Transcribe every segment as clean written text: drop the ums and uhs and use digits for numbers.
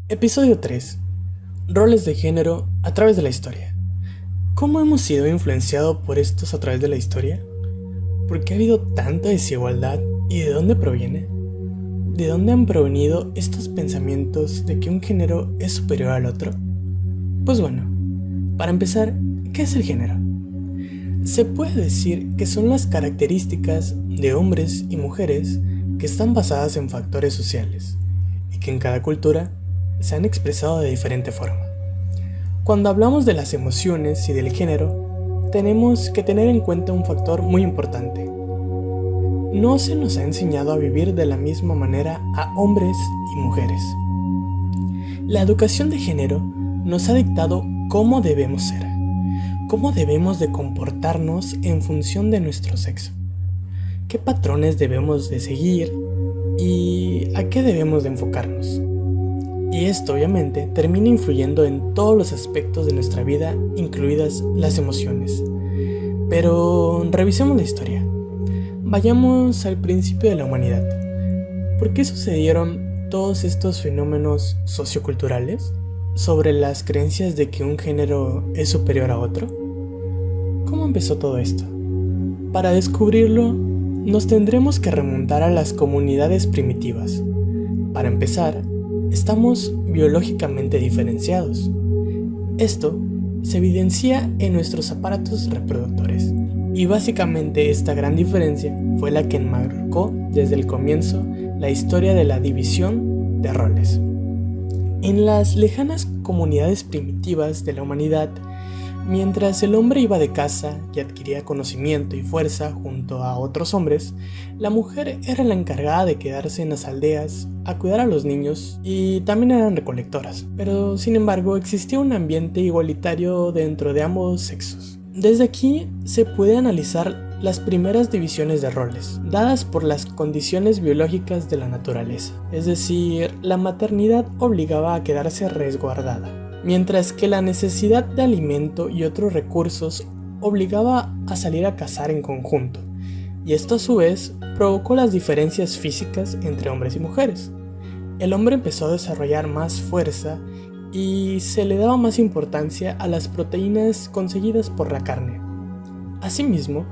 Episodio 3. Roles de género a través de la historia. ¿Cómo hemos sido influenciados por estos a través de la historia? ¿Por qué ha habido tanta desigualdad y de dónde proviene? ¿De dónde han provenido estos pensamientos de que un género es superior al otro? Pues bueno, para empezar, ¿qué es el género? Se puede decir que son las características de hombres y mujeres que están basadas en factores sociales y que en cada cultura se han expresado de diferente forma. Cuando hablamos de las emociones y del género, tenemos que tener en cuenta un factor muy importante. No se nos ha enseñado a vivir de la misma manera a hombres y mujeres. La educación de género nos ha dictado cómo debemos ser, cómo debemos de comportarnos en función de nuestro sexo, qué patrones debemos de seguir y a qué debemos de enfocarnos. Y esto obviamente termina influyendo en todos los aspectos de nuestra vida, incluidas las emociones. Pero revisemos la historia. Vayamos al principio de la humanidad. ¿Por qué sucedieron todos estos fenómenos socioculturales sobre las creencias de que un género es superior a otro? ¿Cómo empezó todo esto? Para descubrirlo, nos tendremos que remontar a las comunidades primitivas. Para empezar, estamos biológicamente diferenciados. Esto se evidencia en nuestros aparatos reproductores. Y básicamente esta gran diferencia fue la que marcó desde el comienzo la historia de la división de roles. En las lejanas comunidades primitivas de la humanidad, mientras el hombre iba de caza y adquiría conocimiento y fuerza junto a otros hombres, la mujer era la encargada de quedarse en las aldeas, a cuidar a los niños y también eran recolectoras. Pero sin embargo existía un ambiente igualitario dentro de ambos sexos. Desde aquí se puede analizar las primeras divisiones de roles, dadas por las condiciones biológicas de la naturaleza. Es decir, la maternidad obligaba a quedarse resguardada, mientras que la necesidad de alimento y otros recursos obligaba a salir a cazar en conjunto, y esto a su vez provocó las diferencias físicas entre hombres y mujeres. El hombre empezó a desarrollar más fuerza y se le daba más importancia a las proteínas conseguidas por la carne. Asimismo,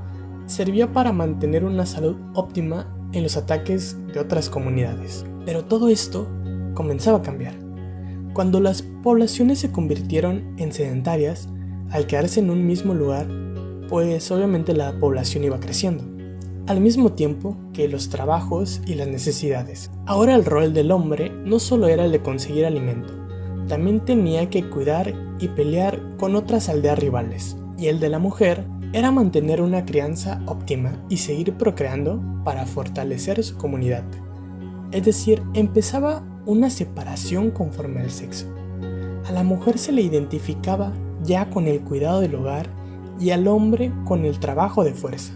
servía para mantener una salud óptima en los ataques de otras comunidades. Pero todo esto comenzaba a cambiar cuando las poblaciones se convirtieron en sedentarias. Al quedarse en un mismo lugar, pues obviamente la población iba creciendo, al mismo tiempo que los trabajos y las necesidades. Ahora el rol del hombre no solo era el de conseguir alimento, también tenía que cuidar y pelear con otras aldeas rivales, y el de la mujer era mantener una crianza óptima y seguir procreando para fortalecer su comunidad. Es decir, empezaba una separación conforme al sexo. A la mujer se le identificaba ya con el cuidado del hogar y al hombre con el trabajo de fuerza.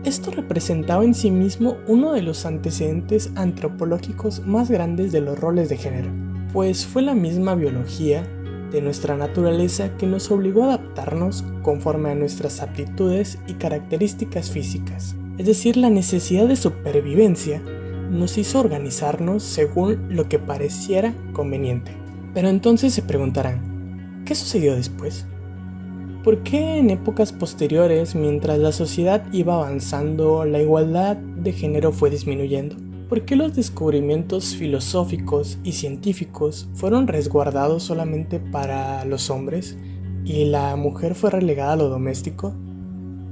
Esto representaba en sí mismo uno de los antecedentes antropológicos más grandes de los roles de género, pues fue la misma biología de nuestra naturaleza que nos obligó a adaptarnos conforme a nuestras aptitudes y características físicas. Es decir, la necesidad de supervivencia nos hizo organizarnos según lo que pareciera conveniente. Pero entonces se preguntarán, ¿qué sucedió después? ¿Por qué en épocas posteriores, mientras la sociedad iba avanzando, la igualdad de género fue disminuyendo? ¿Por qué los descubrimientos filosóficos y científicos fueron resguardados solamente para los hombres y la mujer fue relegada a lo doméstico?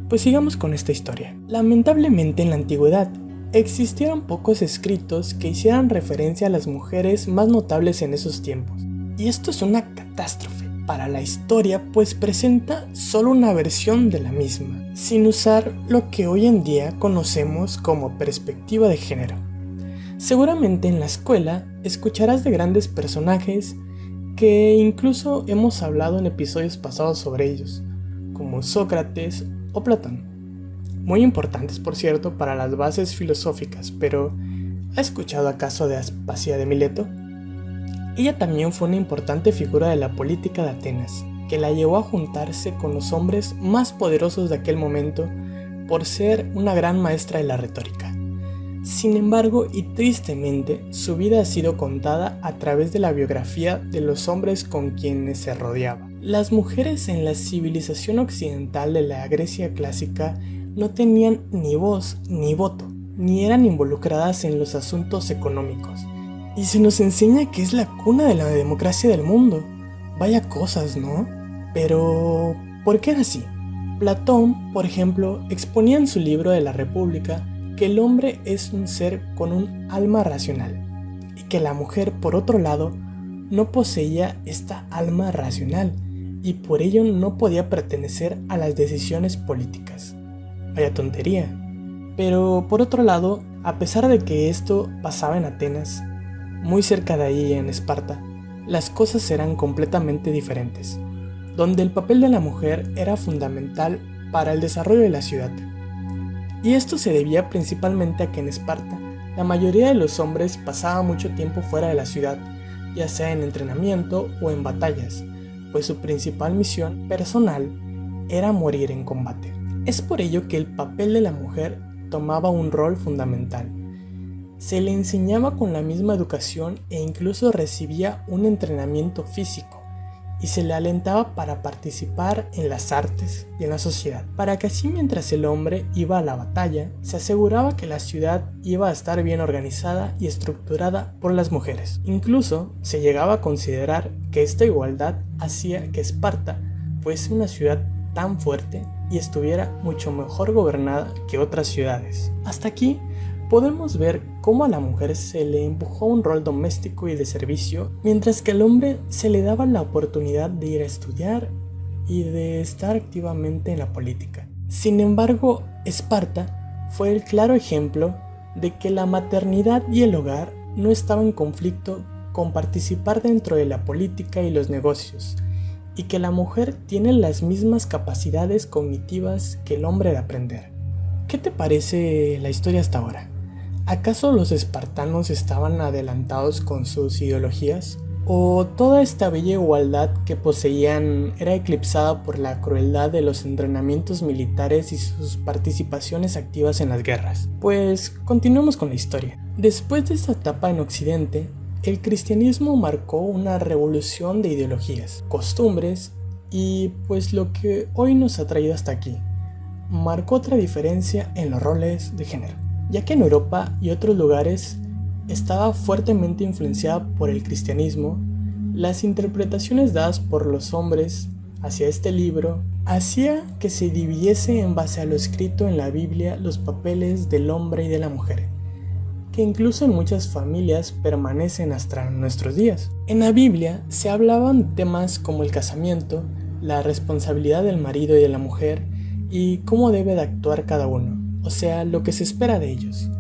Pues sigamos con esta historia. Lamentablemente en la antigüedad existieron pocos escritos que hicieran referencia a las mujeres más notables en esos tiempos. Y esto es una catástrofe para la historia, pues presenta solo una versión de la misma, sin usar lo que hoy en día conocemos como perspectiva de género. Seguramente en la escuela escucharás de grandes personajes que incluso hemos hablado en episodios pasados sobre ellos, como Sócrates o Platón. Muy importantes, por cierto, para las bases filosóficas, pero ¿ha escuchado acaso de Aspasia de Mileto? Ella también fue una importante figura de la política de Atenas, que la llevó a juntarse con los hombres más poderosos de aquel momento por ser una gran maestra de la retórica. Sin embargo, y tristemente, su vida ha sido contada a través de la biografía de los hombres con quienes se rodeaba. Las mujeres en la civilización occidental de la Grecia clásica no tenían ni voz ni voto, ni eran involucradas en los asuntos económicos. Y se nos enseña que es la cuna de la democracia del mundo. Vaya cosas, ¿no? Pero, ¿por qué era así? Platón, por ejemplo, exponía en su libro de la República que el hombre es un ser con un alma racional y que la mujer, por otro lado, no poseía esta alma racional y por ello no podía pertenecer a las decisiones políticas. Vaya tontería. Pero por otro lado, a pesar de que esto pasaba en Atenas, muy cerca de ahí en Esparta, las cosas eran completamente diferentes, donde el papel de la mujer era fundamental para el desarrollo de la ciudad. Y esto se debía principalmente a que en Esparta la mayoría de los hombres pasaba mucho tiempo fuera de la ciudad, ya sea en entrenamiento o en batallas, pues su principal misión personal era morir en combate. Es por ello que el papel de la mujer tomaba un rol fundamental. Se le enseñaba con la misma educación e incluso recibía un entrenamiento físico, y se le alentaba para participar en las artes y en la sociedad, para que así mientras el hombre iba a la batalla, se aseguraba que la ciudad iba a estar bien organizada y estructurada por las mujeres. Incluso se llegaba a considerar que esta igualdad hacía que Esparta fuese una ciudad tan fuerte y estuviera mucho mejor gobernada que otras ciudades. Hasta aquí podemos ver cómo a la mujer se le empujó un rol doméstico y de servicio, mientras que al hombre se le daba la oportunidad de ir a estudiar y de estar activamente en la política. Sin embargo, Esparta fue el claro ejemplo de que la maternidad y el hogar no estaban en conflicto con participar dentro de la política y los negocios, y que la mujer tiene las mismas capacidades cognitivas que el hombre de aprender. ¿Qué te parece la historia hasta ahora? ¿Acaso los espartanos estaban adelantados con sus ideologías? ¿O toda esta bella igualdad que poseían era eclipsada por la crueldad de los entrenamientos militares y sus participaciones activas en las guerras? Pues continuemos con la historia. Después de esta etapa en Occidente, el cristianismo marcó una revolución de ideologías, costumbres y pues lo que hoy nos ha traído hasta aquí. Marcó otra diferencia en los roles de género, ya que en Europa y otros lugares estaba fuertemente influenciada por el cristianismo. Las interpretaciones dadas por los hombres hacia este libro hacía que se dividiese en base a lo escrito en la Biblia los papeles del hombre y de la mujer, que incluso en muchas familias permanecen hasta nuestros días. En la Biblia se hablaban temas como el casamiento, la responsabilidad del marido y de la mujer y cómo debe de actuar cada uno, o sea, lo que se espera de ellos.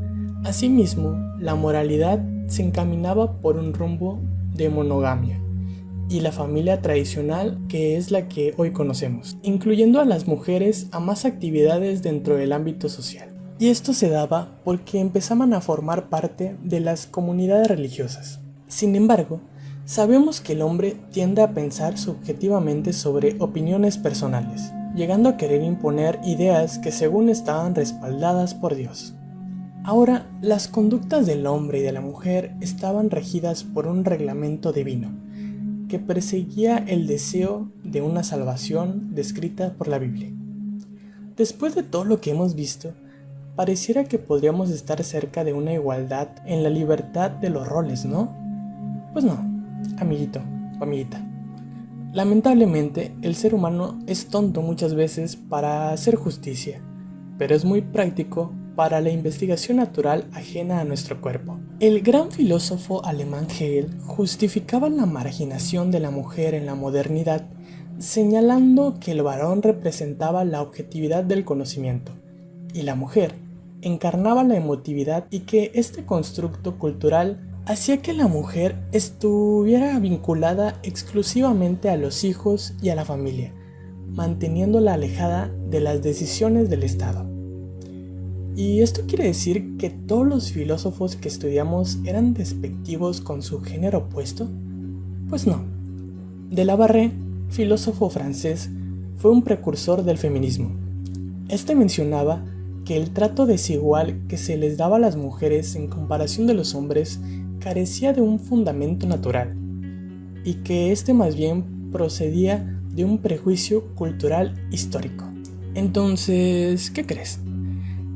Asimismo, la moralidad se encaminaba por un rumbo de monogamia y la familia tradicional, que es la que hoy conocemos, incluyendo a las mujeres a más actividades dentro del ámbito social. Y esto se daba porque empezaban a formar parte de las comunidades religiosas. Sin embargo, sabemos que el hombre tiende a pensar subjetivamente sobre opiniones personales, llegando a querer imponer ideas que según estaban respaldadas por Dios. Ahora, las conductas del hombre y de la mujer estaban regidas por un reglamento divino, que perseguía el deseo de una salvación descrita por la Biblia. Después de todo lo que hemos visto, pareciera que podríamos estar cerca de una igualdad en la libertad de los roles, ¿no? Pues no, amiguito o amiguita. Lamentablemente, el ser humano es tonto muchas veces para hacer justicia, pero es muy práctico para la investigación natural ajena a nuestro cuerpo. El gran filósofo alemán Hegel justificaba la marginación de la mujer en la modernidad, señalando que el varón representaba la objetividad del conocimiento y la mujer encarnaba la emotividad, y que este constructo cultural hacía que la mujer estuviera vinculada exclusivamente a los hijos y a la familia, manteniéndola alejada de las decisiones del Estado. ¿Y esto quiere decir que todos los filósofos que estudiamos eran despectivos con su género opuesto? Pues no. Delabarre, filósofo francés, fue un precursor del feminismo. Este mencionaba que el trato desigual que se les daba a las mujeres en comparación de los hombres carecía de un fundamento natural, y que este más bien procedía de un prejuicio cultural histórico. Entonces, ¿qué crees?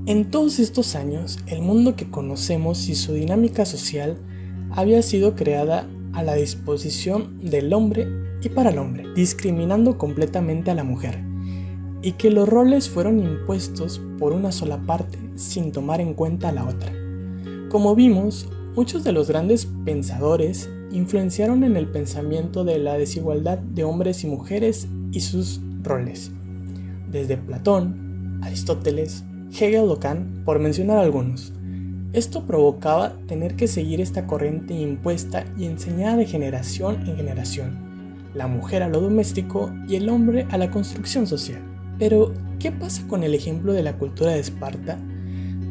En todos estos años, el mundo que conocemos y su dinámica social había sido creada a la disposición del hombre y para el hombre, discriminando completamente a la mujer, y que los roles fueron impuestos por una sola parte sin tomar en cuenta a la otra. Como vimos, muchos de los grandes pensadores influenciaron en el pensamiento de la desigualdad de hombres y mujeres y sus roles, desde Platón, Aristóteles, Hegel o Kant, por mencionar algunos. Esto provocaba tener que seguir esta corriente impuesta y enseñada de generación en generación, la mujer a lo doméstico y el hombre a la construcción social. Pero, ¿qué pasa con el ejemplo de la cultura de Esparta?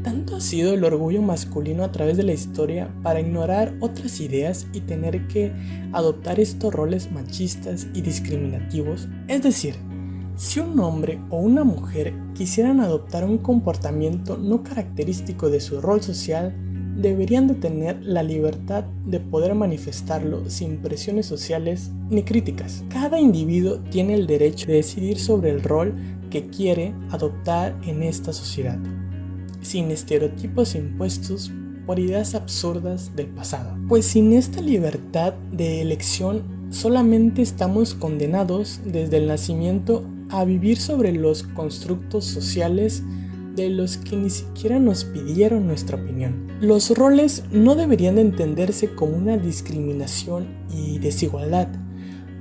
Tanto ha sido el orgullo masculino a través de la historia para ignorar otras ideas y tener que adoptar estos roles machistas y discriminativos. Es decir, si un hombre o una mujer quisieran adoptar un comportamiento no característico de su rol social, deberían de tener la libertad de poder manifestarlo sin presiones sociales ni críticas. Cada individuo tiene el derecho de decidir sobre el rol que quiere adoptar en esta sociedad, sin estereotipos impuestos por ideas absurdas del pasado. Pues sin esta libertad de elección, solamente estamos condenados desde el nacimiento a vivir sobre los constructos sociales de los que ni siquiera nos pidieron nuestra opinión. Los roles no deberían de entenderse como una discriminación y desigualdad.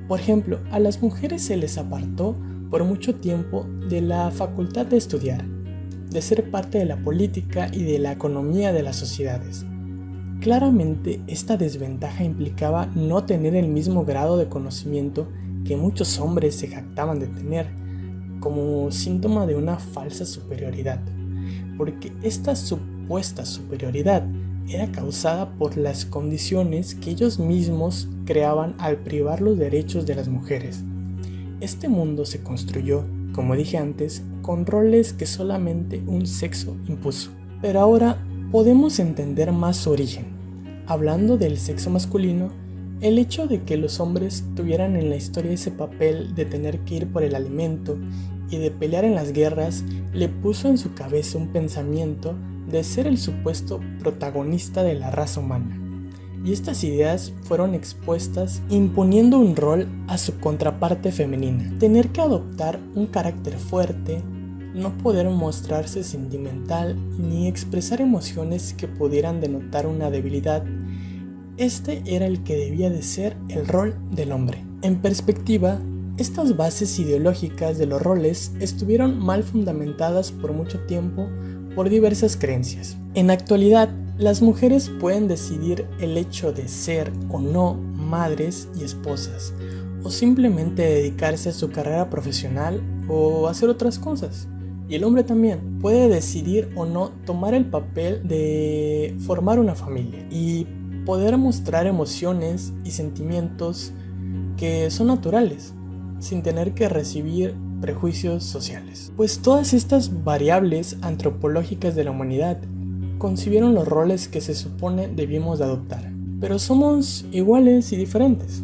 Por ejemplo, a las mujeres se les apartó por mucho tiempo de la facultad de estudiar, de ser parte de la política y de la economía de las sociedades. Claramente, esta desventaja implicaba no tener el mismo grado de conocimiento que muchos hombres se jactaban de tener, como síntoma de una falsa superioridad, porque esta supuesta superioridad era causada por las condiciones que ellos mismos creaban al privar los derechos de las mujeres. Este mundo se construyó, como dije antes, con roles que solamente un sexo impuso. Pero ahora podemos entender más su origen. Hablando del sexo masculino, el hecho de que los hombres tuvieran en la historia ese papel de tener que ir por el alimento y de pelear en las guerras le puso en su cabeza un pensamiento de ser el supuesto protagonista de la raza humana. Y estas ideas fueron expuestas imponiendo un rol a su contraparte femenina. Tener que adoptar un carácter fuerte, no poder mostrarse sentimental ni expresar emociones que pudieran denotar una debilidad. Este era el que debía de ser el rol del hombre. En perspectiva, estas bases ideológicas de los roles estuvieron mal fundamentadas por mucho tiempo por diversas creencias. En la actualidad, las mujeres pueden decidir el hecho de ser o no madres y esposas, o simplemente dedicarse a su carrera profesional o hacer otras cosas. Y el hombre también puede decidir o no tomar el papel de formar una familia y poder mostrar emociones y sentimientos que son naturales, sin tener que recibir prejuicios sociales. Pues todas estas variables antropológicas de la humanidad concibieron los roles que se supone debimos de adoptar. Pero somos iguales y diferentes.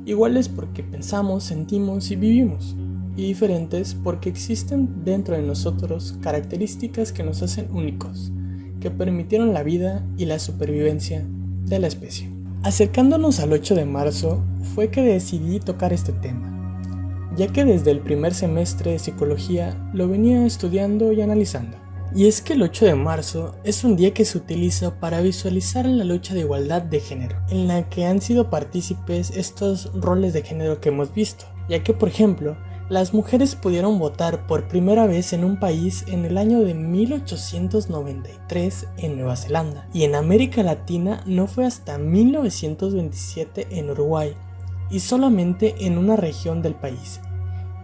Iguales porque pensamos, sentimos y vivimos. Y diferentes porque existen dentro de nosotros características que nos hacen únicos, que permitieron la vida y la supervivencia de la especie. Acercándonos al 8 de marzo fue que decidí tocar este tema, ya que desde el primer semestre de psicología lo venía estudiando y analizando. Y es que el 8 de marzo es un día que se utiliza para visualizar la lucha de igualdad de género, en la que han sido partícipes estos roles de género que hemos visto, ya que por ejemplo, las mujeres pudieron votar por primera vez en un país en el año de 1893 en Nueva Zelanda, y en América Latina no fue hasta 1927 en Uruguay, y solamente en una región del país.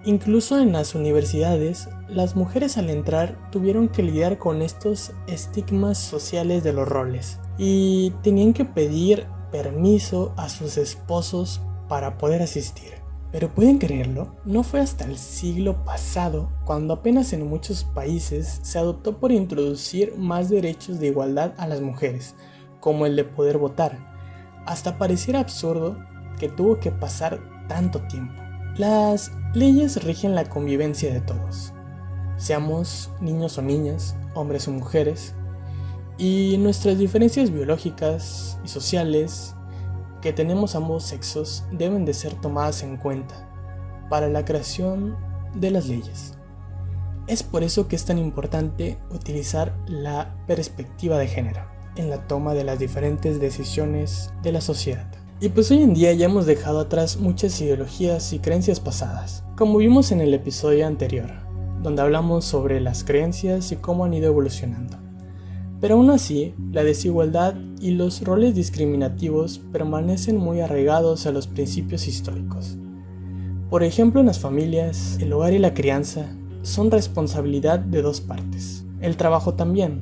Incluso en las universidades, las mujeres al entrar tuvieron que lidiar con estos estigmas sociales de los roles y tenían que pedir permiso a sus esposos para poder asistir. Pero pueden creerlo, no fue hasta el siglo pasado cuando apenas en muchos países se adoptó por introducir más derechos de igualdad a las mujeres, como el de poder votar. Hasta pareciera absurdo que tuvo que pasar tanto tiempo. Las leyes rigen la convivencia de todos, seamos niños o niñas, hombres o mujeres, y nuestras diferencias biológicas y sociales que tenemos ambos sexos deben de ser tomadas en cuenta para la creación de las leyes. Es por eso que es tan importante utilizar la perspectiva de género en la toma de las diferentes decisiones de la sociedad. Y pues hoy en día ya hemos dejado atrás muchas ideologías y creencias pasadas, como vimos en el episodio anterior, donde hablamos sobre las creencias y cómo han ido evolucionando. Pero aún así, la desigualdad y los roles discriminativos permanecen muy arraigados a los principios históricos. Por ejemplo, en las familias, el hogar y la crianza son responsabilidad de dos partes. El trabajo también.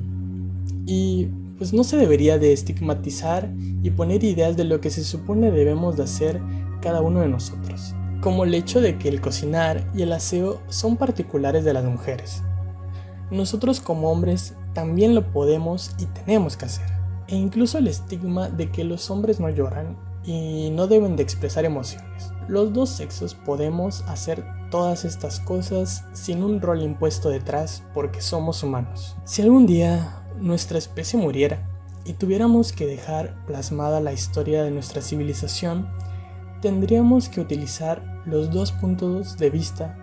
Y pues no se debería de estigmatizar y poner ideas de lo que se supone debemos de hacer cada uno de nosotros, como el hecho de que el cocinar y el aseo son particulares de las mujeres. Nosotros como hombres también lo podemos y tenemos que hacer. E incluso el estigma de que los hombres no lloran y no deben de expresar emociones. Los dos sexos podemos hacer todas estas cosas sin un rol impuesto detrás porque somos humanos. Si algún día nuestra especie muriera y tuviéramos que dejar plasmada la historia de nuestra civilización, tendríamos que utilizar los dos puntos de vista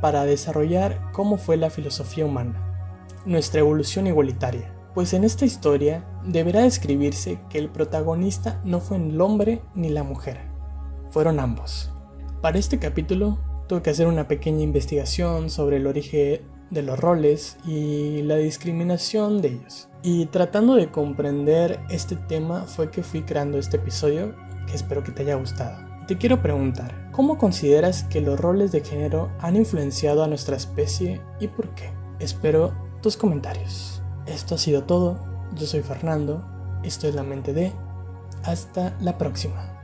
para desarrollar cómo fue la filosofía humana, nuestra evolución igualitaria. Pues en esta historia deberá describirse que el protagonista no fue el hombre ni la mujer, fueron ambos. Para este capítulo tuve que hacer una pequeña investigación sobre el origen de los roles y la discriminación de ellos. Y tratando de comprender este tema fue que fui creando este episodio, que espero que te haya gustado. Te quiero preguntar, ¿cómo consideras que los roles de género han influenciado a nuestra especie y por qué? Espero tus comentarios. Esto ha sido todo, yo soy Fernando, esto es La Mente de. Hasta la próxima.